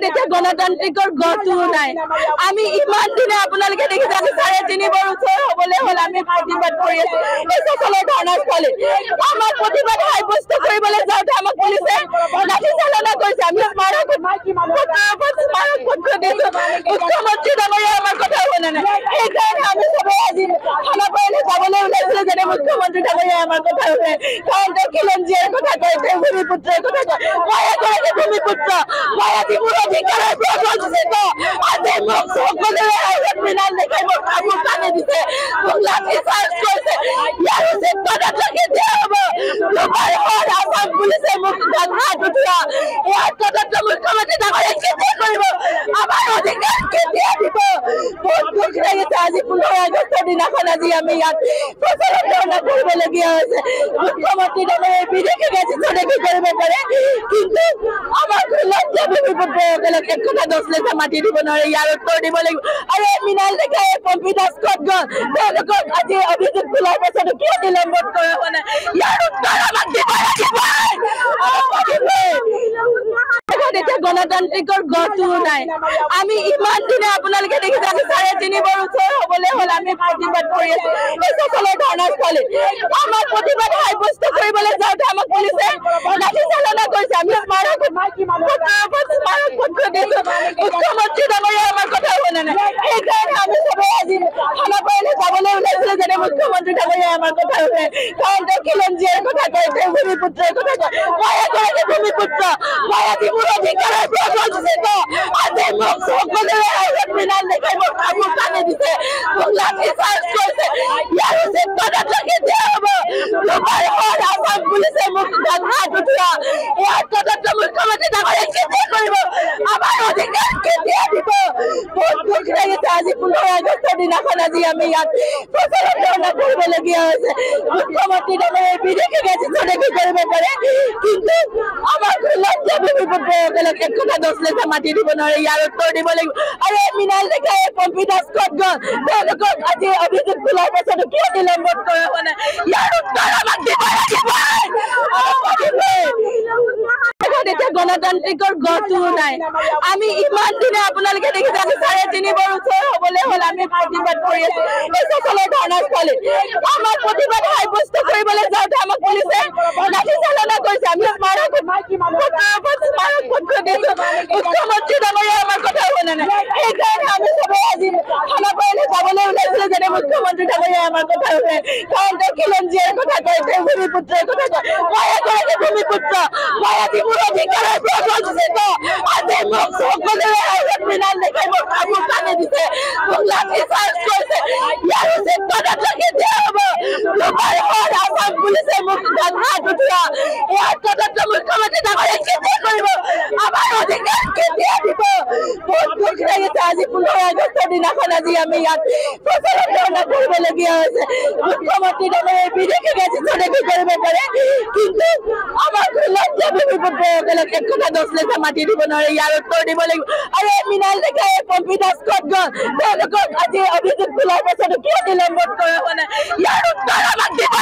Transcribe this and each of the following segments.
এতিয়া গণতান্ত্ৰিকৰ গঢ়টো নাই আমি ইমান দিনে আপোনালোকে দেখিছে আজি 3.5 বছৰ হ'বলৈ হ'ল আমি প্ৰতিবাদ কৰি আছো এই সকলৰ ধৰ্ণাস্থলী আমাৰ প্ৰতিবাদ সাব্যস্ত কৰিবলৈ যাওঁতে আমাক পুলিচে লাঠি চালনা কৰিছে আমি স্মাৰক পত্ৰ দিছো মুখ্যমন্ত্ৰী ডাঙৰীয়া আমাৰ কথা শুনা নাই সেইকাৰণে আমি সবে আজি থানা পাৰিলে যাবলৈ ওলাইছিলো যেনে মুখ্যমন্ত্ৰী ডাঙৰীয়া আমাৰ কথা শুনে কাৰণ তেওঁ খিলঞ্জীয়াৰ কথা কয় তেওঁ ভূমিপুত্ৰৰ কথা কয় মই এগৰাকী ভূমিপুত্ৰ মই আজি মোৰ অধিকাৰৰ পৰা বঞ্চিত আজি মোক সকলোৱে আগত মৃণাল দেখাই মোক কাপোৰ কানি দিছে মোক লাঠি চাৰ্জ কৰিছে ইয়াৰ উচিত পদক্ষেপ কেতিয়া হ'ব লোপাৰ আসাম পুলিচে মোক হাত উঠোৱা ইয়াৰ তদন্ত মুখ্যমন্ত্ৰী ডাঙৰীয়াই কেতিয়া কৰিব আমাৰ অধিকাৰ কেতিয়া দিব বহুত দুখ লাগিছে আজি 15 আগষ্টৰ দিনাখন আজি আমি ইয়াত প্ৰচাৰত ধৰ্ণা কৰিবলগীয়া হৈছে মুখ্যমন্ত্ৰী ডাঙৰীয়াই বিদেশী গাজী কৰিব পাৰে কিন্তু আমাৰ লজ্জা ভূমিপুত্ৰসকলক এক কথা 10 লেখা মাতি দিব নোৱাৰে ইয়াৰ উত্তৰ দিব লাগিব আৰু মৃণাল দেখাই পম্পী দাস ক'ত গ'ল তেওঁলোকক আজি অভিযোগ তোলাৰ পাছতো কিয় নিলম্বন কৰা হোৱা নাই ইয়াৰ উত্তৰ আমাক দিব এতিয়া গণতান্ত্ৰিকৰ গঢ়টো নাই আমি ইমান দিনে আপোনালোকে দেখিছে আজি 3.5 বছৰ হ'বলৈ হ'ল আমি প্ৰতিবাদ কৰি আছো এই সকলৰ ধৰ্ণাস্থলী আমাৰ প্ৰতিবাদ সাব্যস্ত কৰিবলৈ যাওঁতে আমাক পুলিচে লাঠি চালনা কৰিছে আমি স্মাৰক পত্ৰ দিছো মুখ্যমন্ত্ৰী ডাঙৰীয়া আমাৰ কথা শুনা নাই সেইকাৰণে আমি সবে আজি থানা পাৰিলে যাবলৈ ওলাইছিলো যেনে মুখ্যমন্ত্ৰী ডাঙৰীয়া আমাৰ কথা শুনে কাৰণ তেওঁ খিলঞ্জীয়াৰ কথা কয় তেওঁ ভূমিপুত্ৰৰ কথা কয় মই এগৰাকী ভূমিপুত্ৰ মই আজি মোৰ অধিকাৰৰ পৰা বঞ্চিত আজি মোক সকলোৱে আগত মৃণাল দেখাই মোক কাপোৰ কানি দিছে মোক লাঠি চাৰ্জ কৰিছে ইয়াৰ উচিত পদক্ষেপ কেতিয়া হ'ব লোপাৰ আসাম পুলিচে মোক হাত উঠোৱা ইয়াৰ তদন্ত মুখ্যমন্ত্ৰী ডাঙৰীয়াই কেতিয়া কৰিব আমাৰ অধিকাৰ কেতিয়া দিব বহুত দুখ লাগিছে আজি 15 আগষ্টৰ দিনাখন আজি আমি ইয়াত প্ৰচাৰত ধৰ্ণা কৰিবলগীয়া হৈছে মুখ্যমন্ত্ৰী ডাঙৰীয়াই বিদেশী গাজী কৰিব পাৰে কিন্তু আমাৰ লজ্জা ভূমিপুত্ৰসকলক এক কথা 10 লেখা মাতি দিব নোৱাৰে ইয়াৰ উত্তৰ দিব লাগিব আৰু মৃণাল দেখাই পম্পী দাস ক'ত গ'ল তেওঁলোকক আজি অভিযোগ তোলাৰ পাছতো কিয় নিলম্বন কৰা হোৱা নাই ইয়াৰ উত্তৰ আমাক দিব এতিয়া গণতান্ত্ৰিকৰ গঢ়টো নাই আমি ইমান দিনে আপোনালোকে দেখিছে আজি 3.5 বছৰ হ'বলৈ হ'ল আমি প্ৰতিবাদ কৰি আছো এই সকলৰ ধৰ্ণাস্থলী আমাৰ প্ৰতিবাদ সাব্যস্ত কৰিবলৈ যাওঁতে আমাক পুলিচে লাঠি চালনা কৰিছে আমি স্মাৰক পত্ৰ দিছো মুখ্যমন্ত্ৰী ডাঙৰীয়া আমাৰ কথা শুনা নাই সেইকাৰণে আমি সবে আজি থানা পাৰিলে যাবলৈ ওলাইছিলো যেনে মুখ্যমন্ত্ৰী ডাঙৰীয়া আমাৰ কথা শুনে কাৰণ তেওঁ খিলঞ্জীয়াৰ কথা কয় তেওঁ ভূমিপুত্ৰৰ কথা কয় মই এগৰাকী ভূমিপুত্ৰ মই আজি মোৰ অধিকাৰৰ পৰা বঞ্চিত আজি মোক সকলোৱে আগত মৃণাল দেখাই মোক কাপোৰ কানি দিছে মোক লাঠি চাৰ্জ কৰিছে ইয়াৰ উচিত পদক্ষেপ কেতিয়া হ'ব লোপাৰ আসাম পুলিচে মোক হাত উঠোৱা ইয়াৰ তদন্ত মুখ্যমন্ত্ৰী ডাঙৰীয়াই কেতিয়া কৰিব আমাৰ অধিকাৰ কেতিয়া দিব বহুত দুখ লাগিছে আজি 15 আগষ্টৰ দিনাখন আজি আমি ইয়াত প্ৰচাৰত ধৰ্ণা কৰিবলগীয়া হৈছে মুখ্যমন্ত্ৰী ডাঙৰীয়াই বিদেশী গাজী কৰিব পাৰে কিন্তু আমাৰ লজ্জা ভূমিপুত্ৰসকলক এক কথা 10 লেখা মাতি দিব নোৱাৰে ইয়াৰ উত্তৰ দিব লাগিব আৰু মৃণাল দেখাই পম্পী দাস ক'ত গ'ল তেওঁলোকক আজি অভিযোগ তোলাৰ পাছতো কিয় নিলম্বন কৰা হোৱা নাই ইয়াৰ উত্তৰ আমাক দিব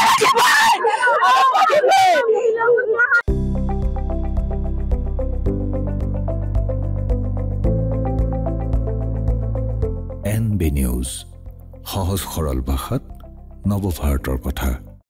NB নিউজ সহজ সৰল ভাষাত নৱভাৰতৰ কথা।